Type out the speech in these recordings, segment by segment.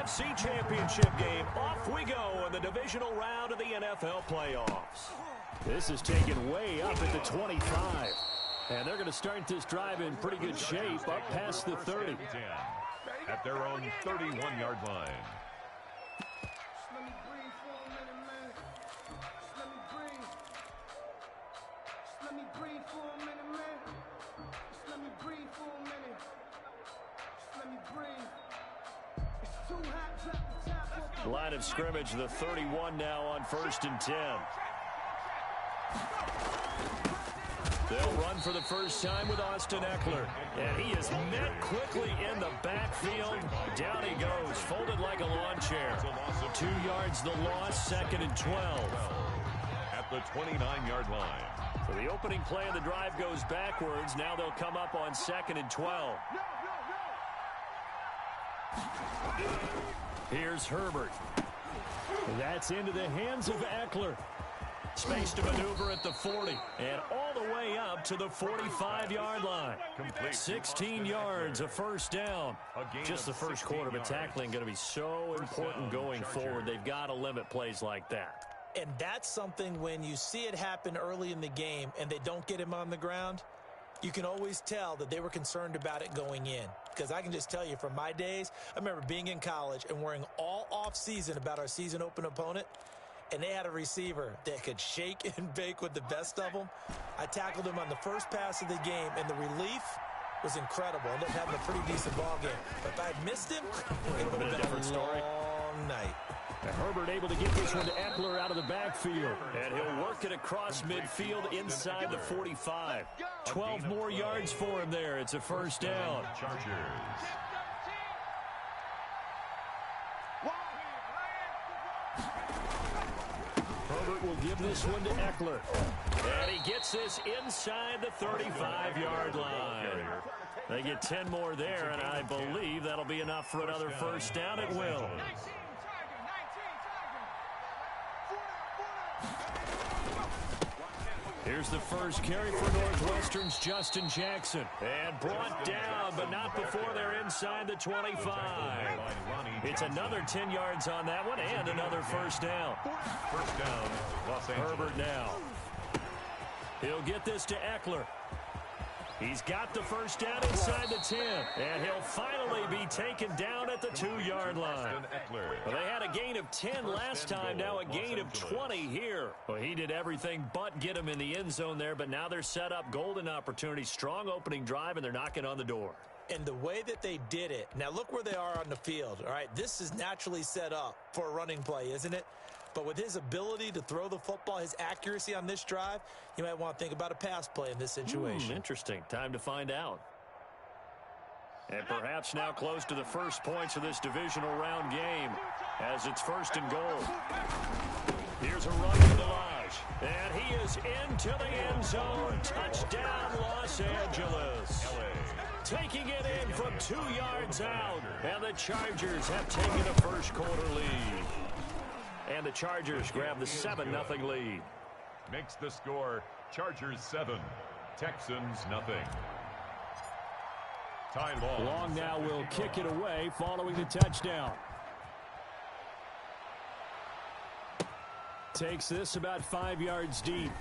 NFC Championship game. Off we go in the divisional round of the NFL playoffs. This is taken way up at the 25. And they're going to start this drive in pretty good shape up past the 30. At their own 31-yard line. Line of scrimmage, the 31 now on 1st and 10. They'll run for the first time with Austin Eckler. And he is met quickly in the backfield. Down he goes, folded like a lawn chair. 2 yards the loss, 2nd and 12. At the 29-yard line. So the opening play of the drive goes backwards. Now they'll come up on 2nd and 12. Here's Herbert. That's into the hands of Eckler. Space to maneuver at the 40. And all the way up to the 45-yard line. 16 yards, a first down. Just the first quarter, but tackling going to be so important going forward. They've got to limit plays like that. And that's something when you see it happen early in the game and they don't get him on the ground, you can always tell that they were concerned about it going in. Because I can just tell you from my days, I remember being in college and worrying all off-season about our season open opponent, and they had a receiver that could shake and bake with the best of them. I tackled him on the first pass of the game, and the relief was incredible. Ended up having a pretty decent ball game. But if I'd missed him, it would have been a different story. Long night. And Herbert able to get this one to Eckler out of the backfield. And he'll work it across midfield inside the 45. 12 more yards for him there. It's a first down. Chargers. Herbert will give this one to Eckler. And he gets this inside the 35-yard line. They get 10 more there, and I believe that'll be enough for another first down. It will. Here's the first carry for Northwestern's Justin Jackson. And brought down, but not before they're inside the 25. It's another 10 yards on that one and another first down. First down, Los Angeles. Herbert now. He'll get this to Eckler. He's got the first down inside the 10. And he'll finally be taken down at the 2-yard line. Well, they had a gain of 10 last time, now a gain of 20 here. Well, he did everything but get him in the end zone there, but now they're set up. Golden opportunity, strong opening drive, and they're knocking on the door. And the way that they did it, now look where they are on the field. All right, this is naturally set up for a running play, isn't it? But with his ability to throw the football, his accuracy on this drive, you might want to think about a pass play in this situation. Interesting. Time to find out. And perhaps now close to the first points of this divisional round game as it's 1st and goal. Here's a run to Delage. And he is into the end zone. Touchdown, Los Angeles. Taking it in from 2 yards out. And the Chargers have taken a first quarter lead. And the Chargers grab the 7-0 lead. Makes the score Chargers 7, Texans nothing. Ty Long now will kick it away following the touchdown. Takes this about 5 yards deep.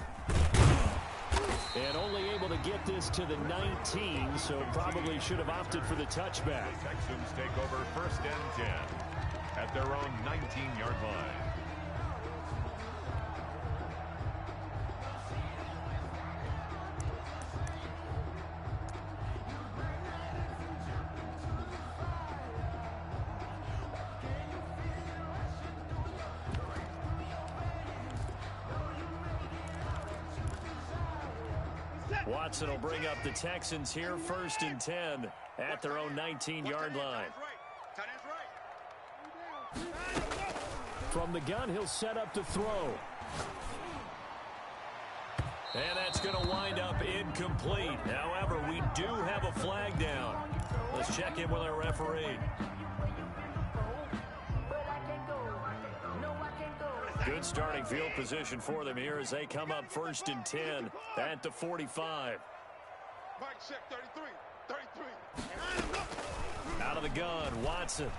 And only able to get this to the 19, so probably should have opted for the touchback. The Texans take over 1st and 10 at their own 19-yard line. Watson will bring up the Texans here 1st and 10 at their own 19-yard line. From the gun, he'll set up to throw. And that's going to wind up incomplete. However, we do have a flag down. Let's check in with our referee. Good starting field position for them here as they come up 1st and 10 at the 45. Out of the gun, Watson.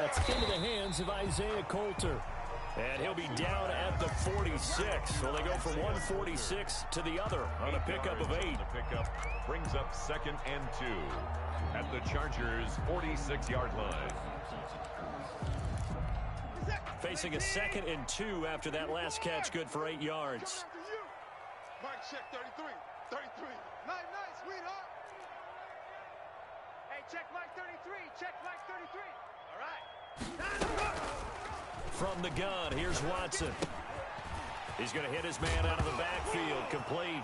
That's into the hands of Isaiah Coulter. And he'll be down at the 46. So they go from 146 to the other on a pickup of 8. The pickup brings up 2nd and 2 at the Chargers' 46-yard line. Facing a 2nd and 2 after that last catch, good for 8 yards. Mike, check 33. 33. Night, sweetheart. Hey, check Mike 33. Check Mike 33. All right. From the gun, here's Watson. He's going to hit his man out of the backfield, complete.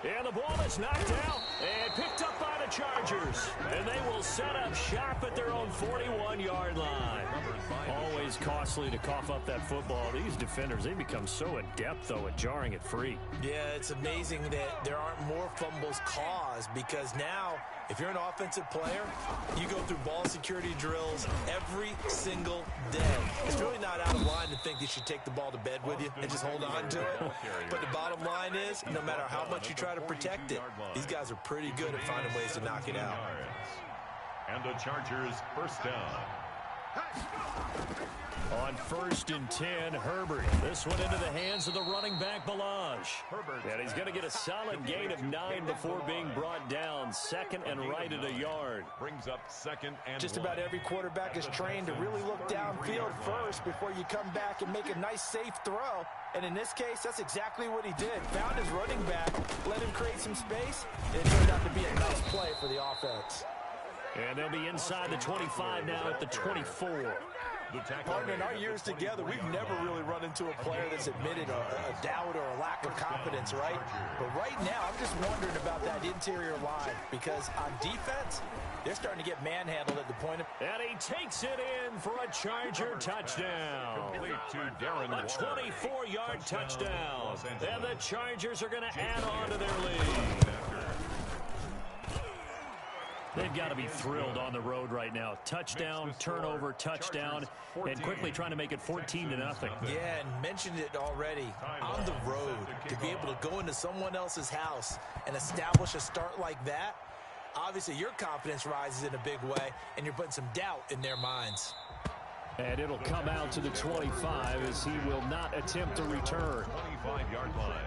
And the ball is knocked out and picked up by the Chargers. And they will set up shop at their own 41-yard line. Always costly to cough up that football. These defenders, they become so adept, though, at jarring it free. Yeah, it's amazing that there aren't more fumbles caused, because now, if you're an offensive player, you go through ball security drills every single day. It's really not out of line to think you should take the ball to bed with you and just hold on to it. But the bottom line is, no matter how much you try to protect it, these guys are pretty good at finding ways to knock it out. And the Chargers first down. On 1st and 10, Herbert. This one into the hands of the running back, Balaj. And he's going to get a solid gain of 9 before being brought down. 2nd and right at a yard. Brings up 2nd and Just about every quarterback is trained to really look downfield first before you come back and make a nice, safe throw. And in this case, that's exactly what he did. Found his running back, let him create some space, and it turned out to be a nice play for the offense. And they'll be inside the 25 now at the 24. Partner, in our years together, we've never really run into a player that's admitted a doubt or a lack of confidence, right? But right now, I'm just wondering about that interior line, because on defense, they're starting to get manhandled at the point of... And he takes it in for a Charger touchdown. A 24-yard touchdown. And the Chargers are going to add on to their lead. They've got to be thrilled on the road right now. Touchdown, turnover, touchdown, and quickly trying to make it 14-0. Yeah, and mentioned it already. On the road, to be able to go into someone else's house and establish a start like that, obviously your confidence rises in a big way, and you're putting some doubt in their minds. And it'll come out to the 25 as he will not attempt to return. 25-yard line.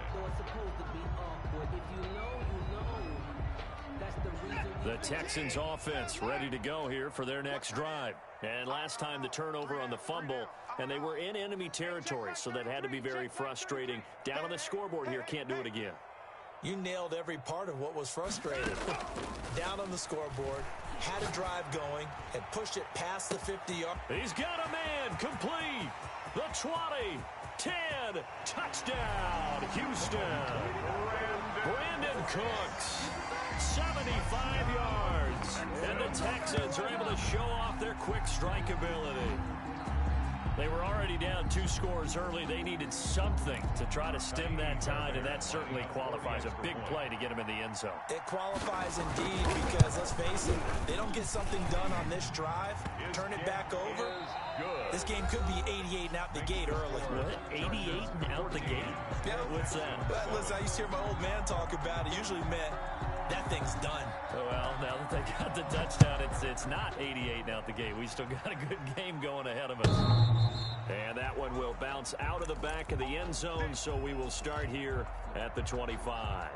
The Texans offense ready to go here for their next drive. And last time the turnover on the fumble, and they were in enemy territory, so that had to be very frustrating. Down on the scoreboard here, can't do it again. You nailed every part of what was frustrating. Down on the scoreboard, had a drive going, had pushed it past the 50-yard. He's got a man, complete. The 20, 10, touchdown, Houston. Brandon Cooks. 75 yards, and the Texans are able to show off their quick strike ability. They were already down 2 scores early. They needed something to try to stem that tide, and that certainly qualifies. A big play to get them in the end zone. It qualifies indeed, because let's face it, they don't get something done on this drive, turn it back over. This game could be 88 and out the gate early. What? 88 and out the gate? Yeah. What's that? Listen, I used to hear my old man talk about it. Usually meant that thing's done. Well, now that they got the touchdown, it's not 88 and out the gate. We still got a good game going ahead of us. And that one will bounce out of the back of the end zone, so we will start here at the 25.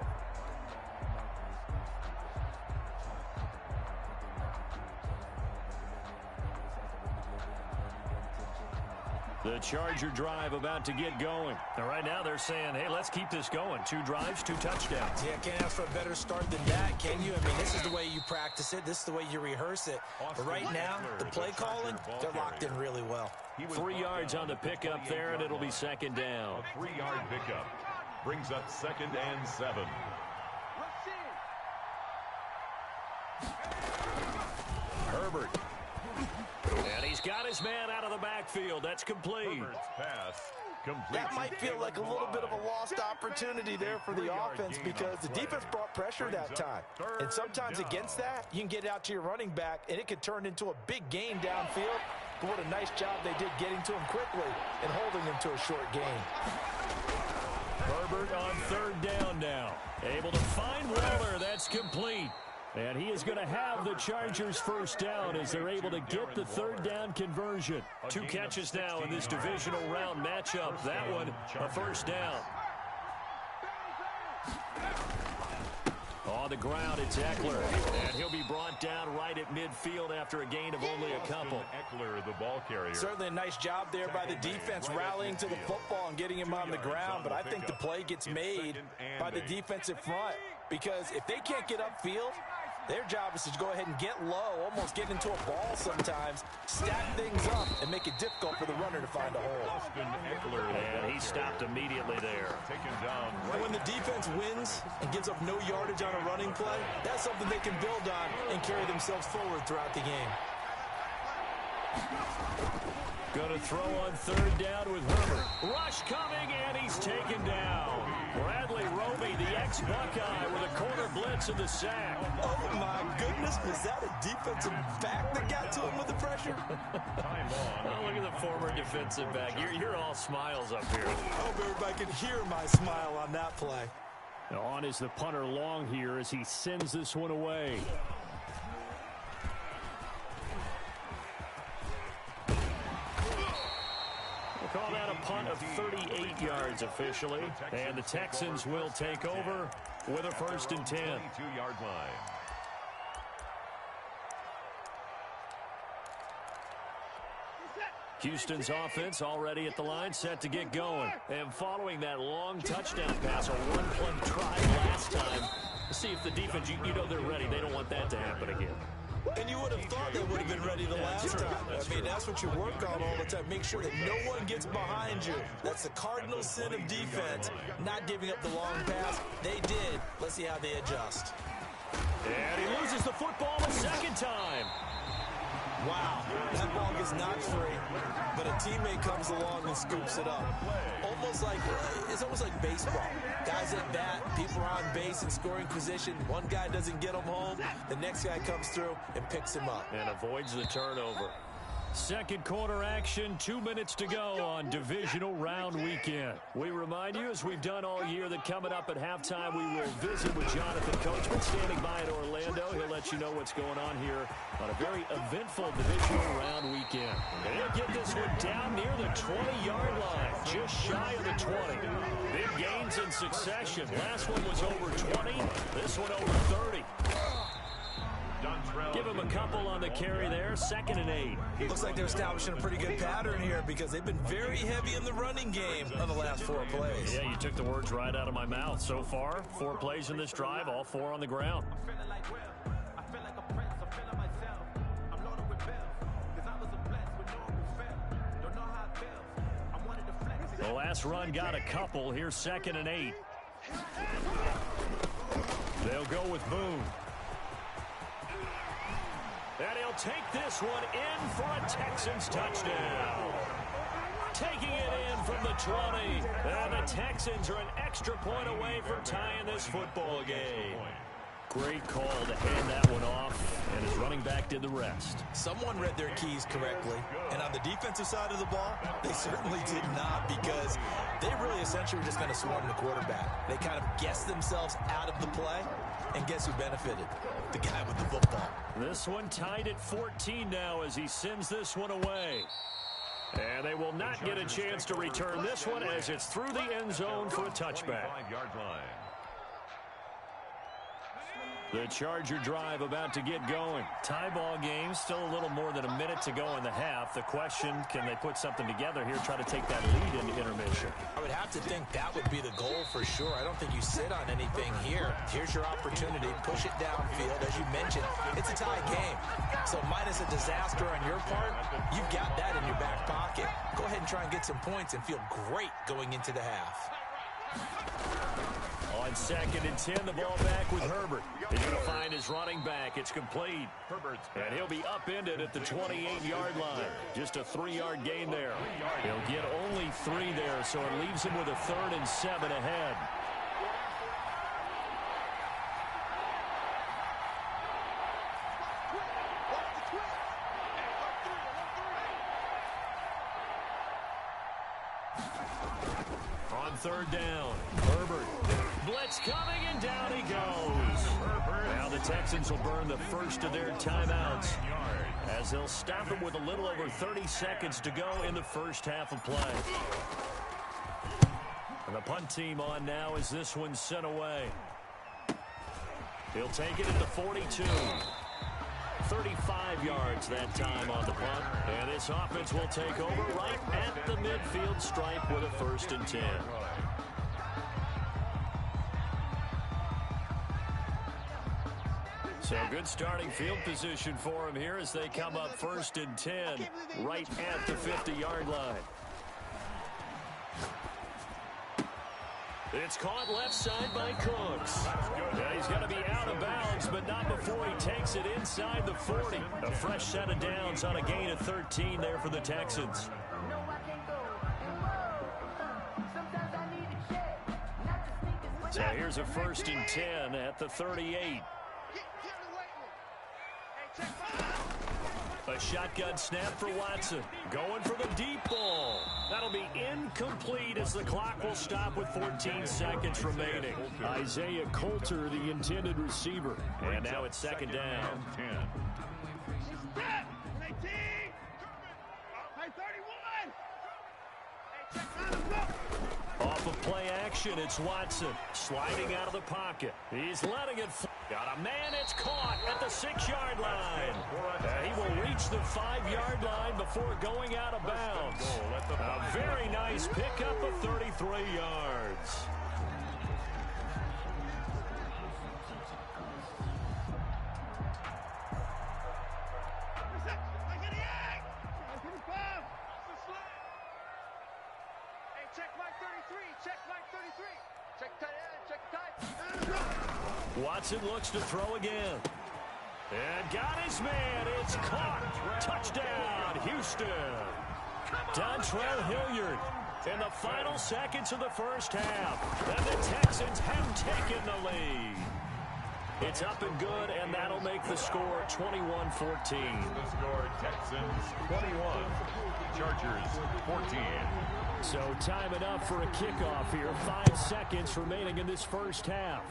The Charger drive about to get going. And right now they're saying, hey, let's keep this going. 2 drives, 2 touchdowns. Yeah, can't ask for a better start than that, can you? I mean, this is the way you practice it. This is the way you rehearse it. But right now, the play calling, they're locked in really well. 3 yards on the pickup there, and it'll be 2nd down. A 3-yard pickup brings up 2nd and 7. Herbert. And he's got his man out of the backfield. That's complete. That might feel like a little bit of a lost opportunity there for the offense, because the defense brought pressure that time. And sometimes against that, you can get out to your running back, and it could turn into a big gain downfield. But what a nice job they did getting to him quickly and holding him to a short gain. Herbert on 3rd down now. Able to find Waller. That's complete. And he is going to have the Chargers first down as they're able to get the third down conversion. 2 catches now in this divisional round matchup. That one, a first down. On the ground, it's Eckler. And he'll be brought down right at midfield after a gain of only a couple. Eckler, the ball carrier. Certainly a nice job there by the defense rallying to the football and getting him on the ground. But I think the play gets made by the defensive front. Because if they can't get upfield, their job is to go ahead and get low, almost get into a ball sometimes, stack things up, and make it difficult for the runner to find a hole. And he stopped immediately there. And when the defense wins and gives up no yardage on a running play, that's something they can build on and carry themselves forward throughout the game. Going to throw on third down with Herbert. Rush coming, and he's taken down. Bradley Roby, the ex-Buckeye, with a corner blitz in the sack. Oh, my goodness. Was that a defensive back that got to him with the pressure? Oh, look at the former defensive back. You're all smiles up here. I hope everybody can hear my smile on that play. Now on is the punter Long here as he sends this one away. Call that a punt of 38 yards officially. And the Texans will take over with a 1st and 10. 22-yard line. Houston's offense already at the line, set to get going. And following that long touchdown pass, a one-play try last time. See if the defense, you know they're ready. They don't want that to happen again. And you would have thought they would have been ready the last time. I mean, that's what you work on all the time. Make sure that no one gets behind you. That's the cardinal sin of defense, not giving up the long pass. They did. Let's see how they adjust. And he loses the football a second time. Wow, that ball gets knocked free, but a teammate comes along and scoops it up. It's almost like baseball. Guys at bat, people are on base in scoring position. One guy doesn't get him home, the next guy comes through and picks him up. And avoids the turnover. Second quarter action, 2 minutes to go on divisional round weekend. We remind you, as we've done all year, that coming up at halftime, we will visit with Jonathan Coachman standing by in Orlando. He'll let you know what's going on here on a very eventful divisional round weekend. And he'll get this one down near the 20-yard line, just shy of the 20. Big gains in succession. Last one was over 20. This one over 30. Give him a couple on the carry there, 2nd and 8. Looks like they're establishing a pretty good pattern here because they've been very heavy in the running game on the last 4 plays. Yeah, you took the words right out of my mouth. So far, 4 plays in this drive, all 4 on the ground. The last run got a couple. Here's 2nd and 8. They'll go with Boone. And he'll take this one in for a Texans touchdown. Taking it in from the 20. And the Texans are an extra point away from tying this football game. Great call to hand that one off, and his running back did the rest. Someone read their keys correctly, and on the defensive side of the ball, they certainly did not, because they really essentially were just going to swarm the quarterback. They kind of guessed themselves out of the play, and guess who benefited? The guy with the football. This one tied at 14 now as he sends this one away. And they will not get a chance to return this one as it's through the end zone for a touchback. 5-yard line. The Charger drive about to get going. Tie ball game, still a little more than a minute to go in the half. The question, can they put something together here, try to take that lead into intermission? I would have to think that would be the goal for sure. I don't think you sit on anything here. Here's your opportunity. Push it downfield. As you mentioned, it's a tie game. So minus a disaster on your part, you've got that in your back pocket. Go ahead and try and get some points and feel great going into the half. On 2nd and 10, the ball back with Herbert. He's going to find his running back. It's complete. And he'll be upended at the 28-yard line. Just a 3-yard gain there. He'll get only 3 there, so it leaves him with a 3rd and 7 ahead. On 3rd down, Herbert blitz coming, and down he goes. Now the Texans will burn the first of their timeouts as they'll stop him with a little over 30 seconds to go in the first half of play. And the punt team on now as this one's sent away. He'll take it at the 42. 35 yards that time on the punt. And this offense will take over right at the midfield stripe with a 1st and 10. So good starting field position for him here as they come up 1st and 10 right at the 50-yard line. It's caught left side by Cooks. Yeah, he's got to be out of bounds, but not before he takes it inside the 40. A fresh set of downs on a gain of 13 there for the Texans. So here's a 1st and 10 at the 38. A shotgun snap for Watson. Going for the deep ball. That'll be incomplete as the clock will stop with 14 seconds remaining. Isaiah Coulter, the intended receiver. And now it's 2nd down. 10. Off of play action, it's Watson sliding out of the pocket. He's letting it fly. Got a man, it's caught at the 6-yard line. He will reach the 5-yard line before going out of bounds. A very nice pickup of 33 yards. Watson looks to throw again. And got his man. It's caught. Touchdown, Houston. Dontrell Hilliard in the final seconds of the first half. And the Texans have taken the lead. It's up and good, and that'll make the score 21-14. The score, Texans 21, Chargers 14. So time enough for a kickoff here. 5 seconds remaining in this first half.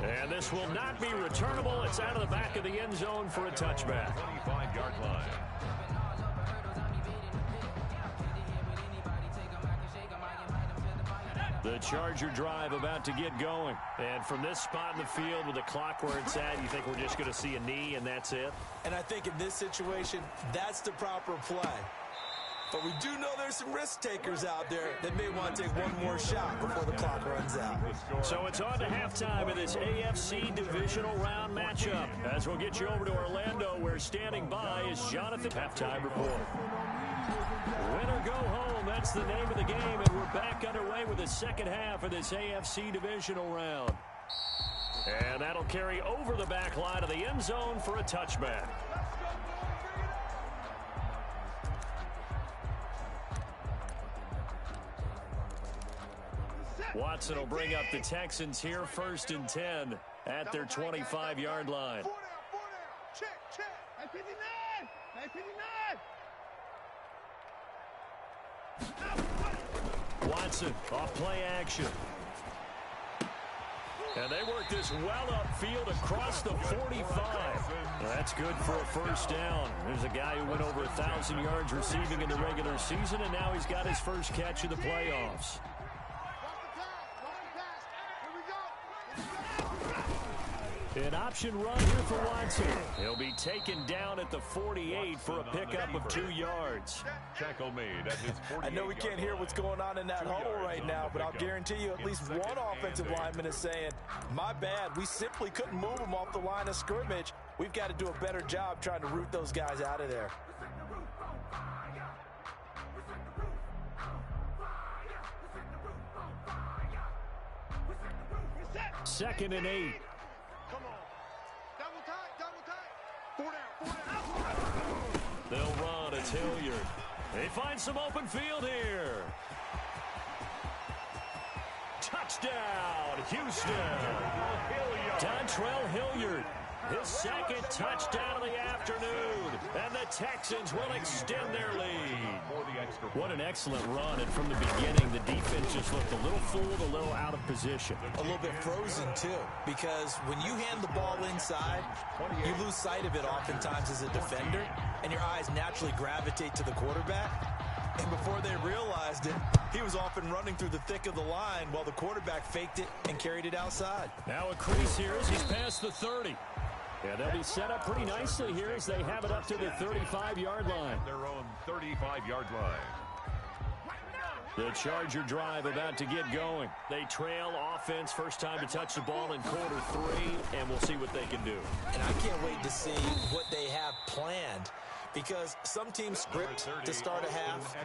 And this will not be returnable. It's out of the back of the end zone for a touchback. 25-yard line. The Charger drive about to get going. And from this spot in the field with the clock where it's at, you think we're just going to see a knee and that's it? And I think in this situation, that's the proper play. But we do know there's some risk takers out there that may want to take one more shot before the clock runs out. So it's on to halftime of this AFC Divisional Round matchup. As we'll get you over to Orlando, where standing by is Jonathan. Halftime report. Win or go home, that's the name of the game, and we're back underway with the second half of this AFC Divisional Round. And that'll carry over the back line of the end zone for a touchback. Watson will bring up the Texans here, 1st and 10 at their 25-yard line. Check. 959. Watson off play action. And they work this well upfield across the 45. That's good for a first down. There's a guy who went over 1,000 yards receiving in the regular season, and now he's got his first catch of the playoffs. An option run here for Watson. He'll be taken down at the 48 for a pickup of 2 yards. Tackle made at his 48. I know we can't hear what's going on in that huddle right now, but I'll guarantee you at least one offensive lineman is saying, my bad, we simply couldn't move them off the line of scrimmage. We've got to do a better job trying to root those guys out of there. Second and 8. Come on. Double tight. 4 down. They'll run. It's Hilliard. They find some open field here. Touchdown, Houston. Dontrell Hilliard. His second touchdown of the afternoon. And the Texans will extend their lead. What an excellent run. And from the beginning, the defense just looked a little fooled, a little out of position. A little bit frozen, too, because when you hand the ball inside, you lose sight of it oftentimes as a defender, and your eyes naturally gravitate to the quarterback. And before they realized it, he was off and running through the thick of the line while the quarterback faked it and carried it outside. Now a crease here as he's past the 30. Yeah, they'll be set up pretty nicely here as they have it up to the 35-yard line. Their own 35-yard line. The Charger drive about to get going. They trail offense, first time to touch the ball in quarter 3, and we'll see what they can do. And I can't wait to see what they have planned, because some teams script to start a half.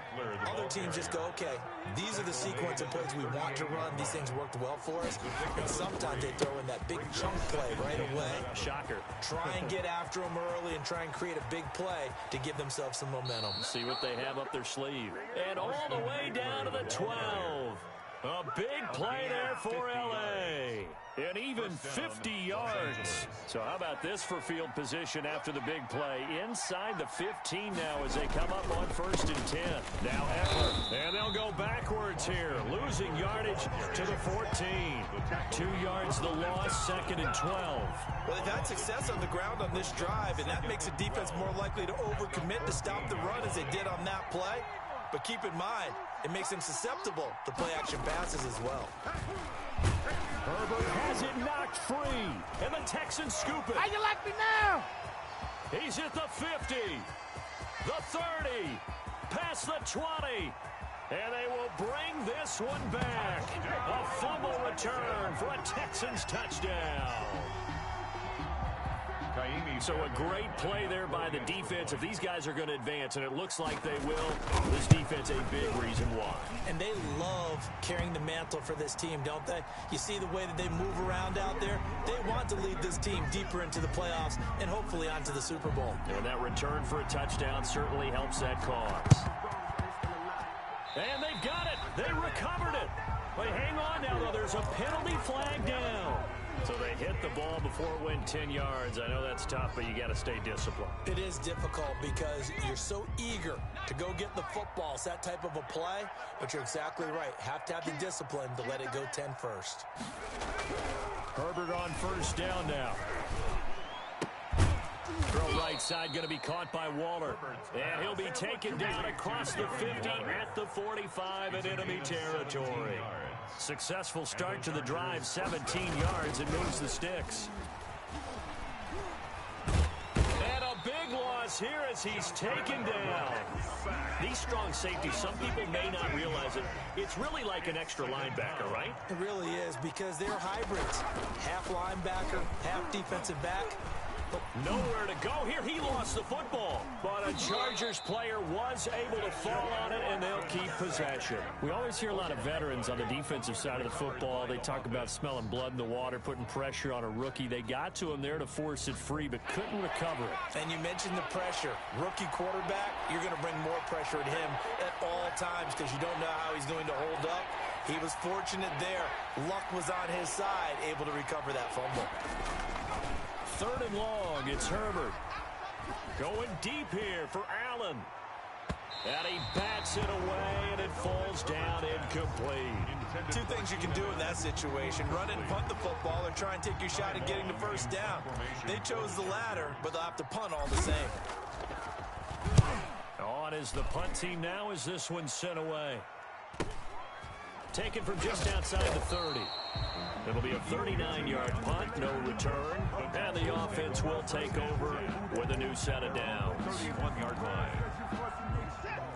Other teams just go, okay, these are the sequence of plays we want to run. These things worked well for us. And sometimes they throw in that big chunk play right away. Shocker. Try and get after them early and try and create a big play to give themselves some momentum. See what they have up their sleeve. And all the way down to the 12. A big play there for L.A. And even 50 yards. So how about this for field position after the big play? Inside the 15 now as they come up on 1st and 10. Now Eckler. And they'll go backwards here. Losing yardage to the 14. 2 yards the loss, 2nd and 12. Well, they've had success on the ground on this drive, and that makes a defense more likely to overcommit to stop the run as they did on that play. But keep in mind, it makes them susceptible to play-action passes as well. Herbert has it knocked free, and the Texans scoop it. How you like me now? He's at the 50, the 30, past the 20, and they will bring this one back. A fumble return for a Texans touchdown. So a great play there by the defense. If these guys are going to advance, and it looks like they will, this defense a big reason why. And they love carrying the mantle for this team, don't they? You see the way that they move around out there? They want to lead this team deeper into the playoffs and hopefully onto the Super Bowl. And that return for a touchdown certainly helps that cause. And they've got it. They recovered it. But hang on now, though. There's a penalty flag down. So they hit the ball before it went 10 yards. I know that's tough, but you got to stay disciplined. It is difficult because you're so eager to go get the football. It's that type of a play, but you're exactly right. Have to have the discipline to let it go 10 first. Herbert on 1st down now. Throw right side going to be caught by Waller. And he'll be taken down across the 50 at the 45 in enemy territory. Successful start to the drive, 17 yards, and moves the sticks. And a big loss here as he's taken down. These strong safeties, some people may not realize it. It's really like an extra linebacker, right? It really is, because they're hybrids. Half linebacker, half defensive back. Nowhere to go here. He lost the football. But a Chargers player was able to fall on it, and they'll keep possession. We always hear a lot of veterans on the defensive side of the football. They talk about smelling blood in the water, putting pressure on a rookie. They got to him there to force it free, but couldn't recover it. And you mentioned the pressure. Rookie quarterback, you're going to bring more pressure at him at all times because you don't know how he's going to hold up. He was fortunate there. Luck was on his side, able to recover that fumble. 3rd and long, it's Herbert. Going deep here for Allen. And he bats it away, and it falls down incomplete. 2 things you can do in that situation. Run and punt the football or try and take your shot at getting the 1st down. They chose the latter, but they'll have to punt all the same. On is the punt team now as this one's sent away. Taken from just outside the 30. It'll be a 39-yard punt, no return, and the offense will take over with a new set of downs. 31-yard line.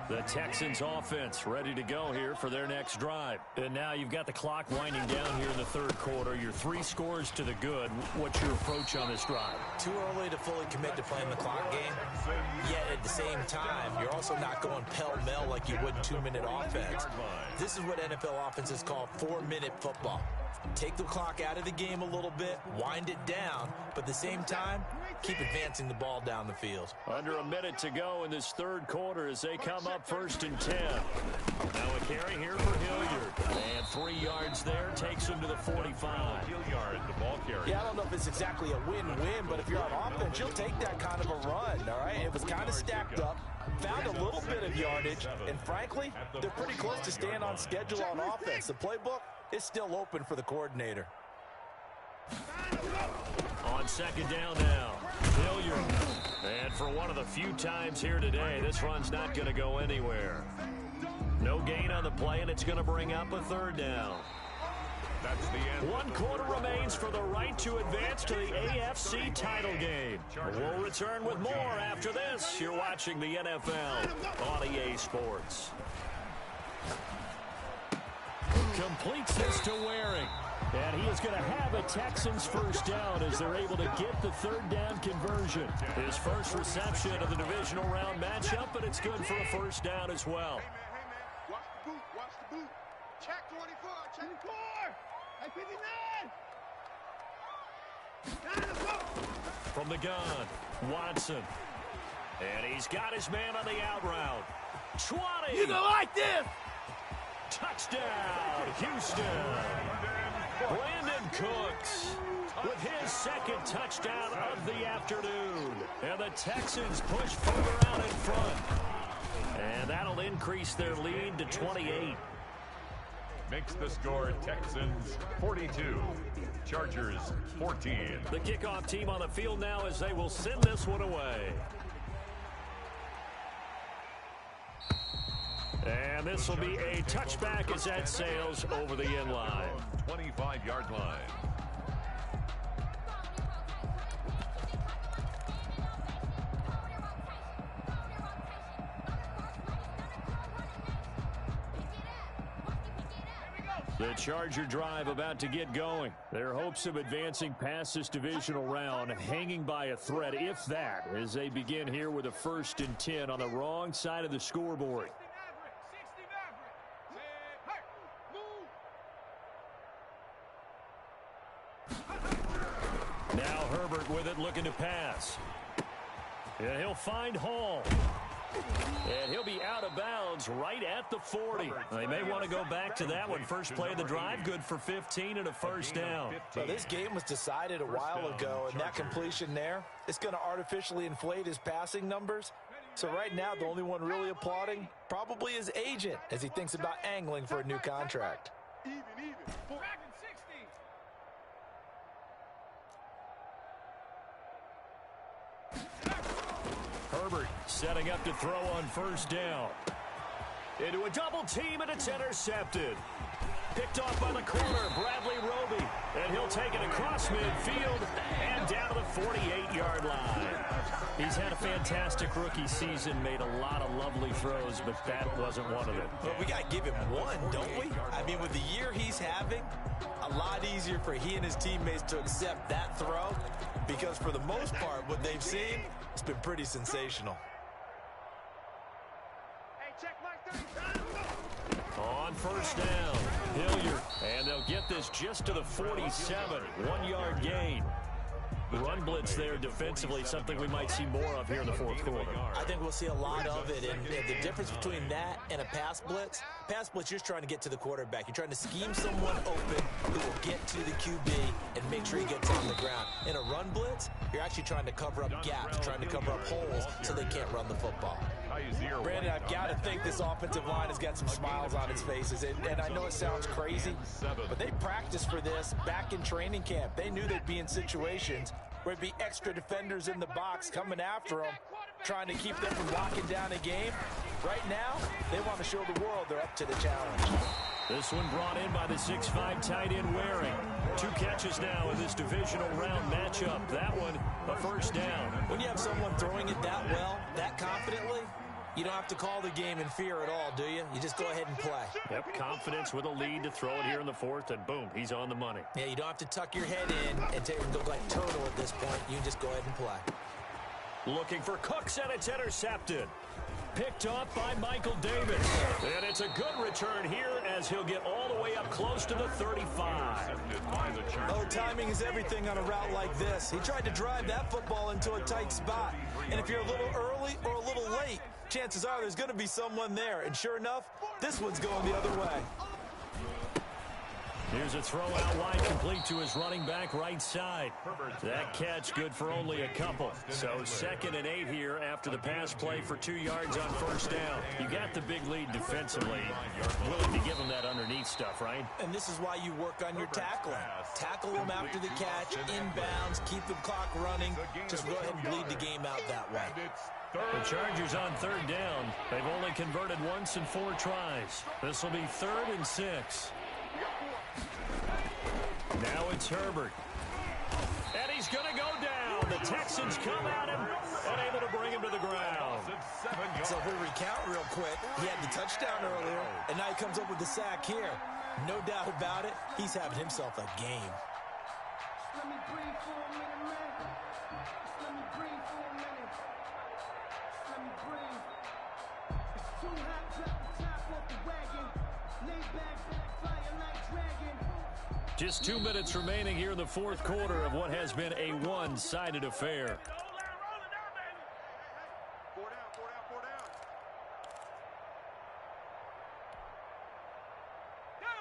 The Texans offense ready to go here for their next drive. And now you've got the clock winding down here in the 3rd quarter. You're 3 scores to the good. What's your approach on this drive? Too early to fully commit to playing the clock game. Yet at the same time, you're also not going pell-mell like you would 2-minute offense. This is what NFL offenses call 4-minute football. Take the clock out of the game a little bit, wind it down, but at the same time, keep advancing the ball down the field. Under a minute to go in this 3rd quarter as they come up 1st and 10. Now a carry here for Hilliard. And 3 yards there takes him to the 45. Hilliard, the ball carrier. Yeah, I don't know if it's exactly a win-win, but if you're on offense, you'll take that kind of a run. all right? It was kind of stacked up, found a little bit of yardage, and frankly, they're pretty close to staying on schedule on offense. The playbook is still open for the coordinator. On second down now, Hilliard. And for one of the few times here today, this run's not going to go anywhere. No gain on the play, and it's going to bring up a third down. That's the end. 1 quarter remains for the right to advance to the AFC title game. We'll return with more after this. You're watching the NFL on EA Sports. Completes this to Waring. And he is going to have a Texans first down as they're able to get the third down conversion. His first reception of the divisional round matchup, but it's good for a first down as well. Hey, man, watch the boot. Check 24, check 24. Hey, 59. From the gun, Watson. And he's got his man on the out route. 20. You don't like this. Touchdown, Houston. Brandon Cooks with his second touchdown of the afternoon. And the Texans push further out in front. And that'll increase their lead to 28. Makes the score Texans 42, Chargers 14. The kickoff team on the field now as they will send this one away. And this will be a touchback as that sails over the end line. 25-yard line. The Charger drive about to get going. Their hopes of advancing past this divisional round hanging by a thread, if that, as they begin here with a 1st and 10 on the wrong side of the scoreboard. Now Herbert with it, looking to pass. And he'll find Hall. And he'll be out of bounds right at the 40. They may want to go back to that one. First play of the drive, good for 15 and a first down. Well, this game was decided a while ago, and that completion there, it's going to artificially inflate his passing numbers. So right now, the only one really applauding probably his agent as he thinks about angling for a new contract. Even. Herbert setting up to throw on first down. Into a double team, and it's intercepted. Picked off by the corner, Bradley Roby. And he'll take it across midfield and down to the 48-yard line. He's had a fantastic rookie season, made a lot of lovely throws, but that wasn't one of them. But we got to give him one, don't we? I mean, with the year he's having, a lot easier for he and his teammates to accept that throw because for the most part, what they've seen, it's been pretty sensational. Hey, check Mike 30. On first down, Hilliard. And they'll get this just to the 47. 1-yard gain. Run blitz there defensively, something we might see more of here in the fourth quarter. I think we'll see a lot of it, and the difference between that and a pass blitz, you're just trying to get to the quarterback. You're trying to scheme someone open who will get to the QB and make sure he gets on the ground. In a run blitz, you're actually trying to cover up gaps, trying to cover up holes so they can't run the football. Brandon, I've got to think this offensive line has got some smiles on its faces, and I know it sounds crazy, but they practiced for this back in training camp. They knew they'd be in situations where it'd be extra defenders in the box coming after them, trying to keep them from locking down a game. Right now, they want to show the world they're up to the challenge. This one brought in by the 6'5" tight end Waring. 2 catches now in this divisional round matchup. That one, a first down. When you have someone throwing it that well, that confidently, you don't have to call the game in fear at all, do you? You just go ahead and play. Yep, confidence with a lead to throw it here in the fourth, and boom, he's on the money. Yeah, you don't have to tuck your head in and go like total at this point. You just go ahead and play. Looking for Cooks, and it's intercepted. Picked off by Michael Davis. And it's a good return here as he'll get all the way up close to the 35. Oh, timing is everything on a route like this. He tried to drive that football into a tight spot. And if you're a little early or a little late, chances are there's going to be someone there. And sure enough, this one's going the other way. Here's a throw out wide, complete to his running back right side. That catch good for only a couple. So 2nd and 8 here after the pass play for 2 yards on first down. You got the big lead defensively. You're willing to give them that underneath stuff, right? And this is why you work on your tackling. Tackle them after the catch, inbounds, keep the clock running. Just go ahead and bleed the game out that way. The Chargers on 3rd down. They've only converted once in 4 tries. This will be 3rd and 6. Now it's Herbert. And he's going to go down. The Texans come at him, unable to bring him to the ground. So if we recount real quick, he had the touchdown earlier, and now he comes up with the sack here. No doubt about it, he's having himself a game. Let me breathe for a minute, man. Let me breathe for a minute. Let me breathe. It's too hot, drop the top off the wagon. Lay back, fire like dragon. Just 2 minutes remaining here in the 4th quarter of what has been a one-sided affair.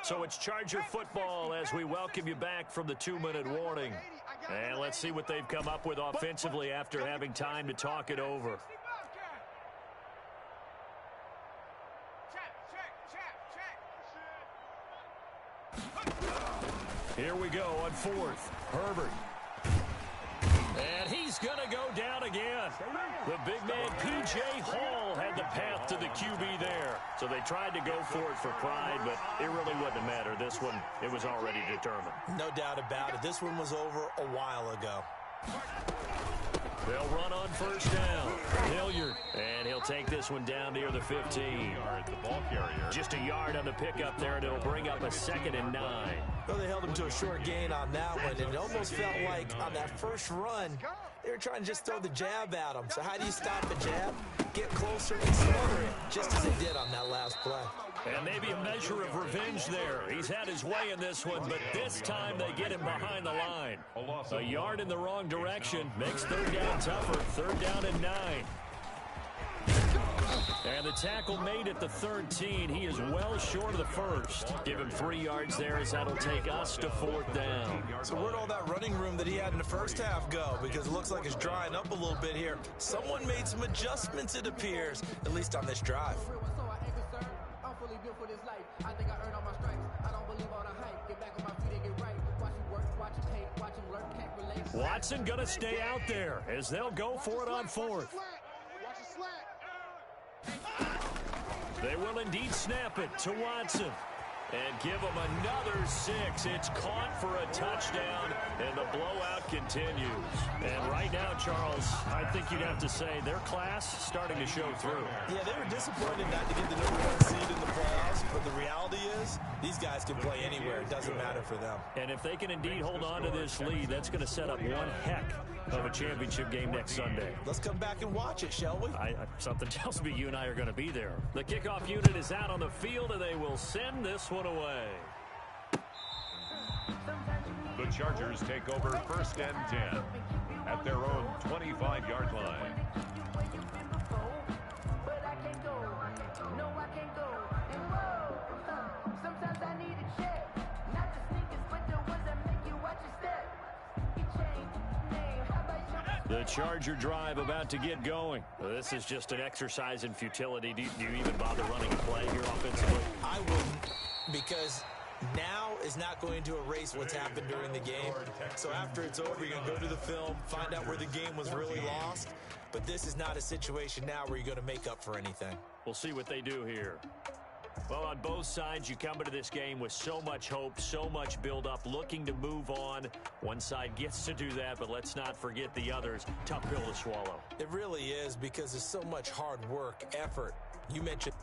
So it's Charger football as we welcome you back from the 2-minute warning. And let's see what they've come up with offensively after having time to talk it over. Here we go on 4th. Herbert. And he's going to go down again. The big man, P.J. Hall, had the path to the QB there. So they tried to go for it for pride, but it really wouldn't matter. This one, it was already determined. No doubt about it. This one was over a while ago. They'll run on first down. Hilliard. And he'll take this one down near the 15. The ball carrier. Just a yard on the pickup there, and it'll bring up a 2nd and 9. Well, they held him to a short gain on that one, and it almost felt like on that first run, they were trying to just throw the jab at him. So how do you stop the jab? Get closer and smother it, just as they did on that last play. And maybe a measure of revenge there. He's had his way in this one, but this time they get him behind the line. A yard in the wrong direction makes 3rd down tougher. 3rd down and 9. And the tackle made at the 13. He is well short of the first. Give him 3 yards there as that'll take us to 4th down. So where'd all that running room that he had in the first half go? Because it looks like it's drying up a little bit here. Someone made some adjustments, it appears, at least on this drive. I think I earned all my stripes. I don't believe all the hype. Get back on my feet and get right. Watch him work, watch him hate, watch him learn, can't relate. Watson going to stay out there as they'll go for it on 4th. They will indeed snap it to Watson. And give him another 6. It's caught for a touchdown, and the blowout continues. And right now, Charles, I think you'd have to say their class starting to show through. Yeah, they were disappointed not to get the #1 seed in the playoffs, but the reality is these guys can play anywhere. It doesn't matter for them. And if they can indeed hold on to this lead, that's going to set up one heck of a championship game next Sunday. Let's come back and watch it, shall we? Something tells me you and I are going to be there. The kickoff unit is out on the field, and they will send this one away. The Chargers take over 1st and 10 at their own 25-yard line. The Charger drive about to get going. This is just an exercise in futility. Do you even bother running a play here offensively? I wouldn't, because now is not going to erase what's happened during the game. So after it's over, you're going to go to the film, find out where the game was really lost. But this is not a situation now where you're going to make up for anything. We'll see what they do here. Well, on both sides, you come into this game with so much hope, so much build-up, looking to move on. One side gets to do that, but let's not forget the others. Tough pill to swallow. It really is, because there's so much hard work, effort. You mentioned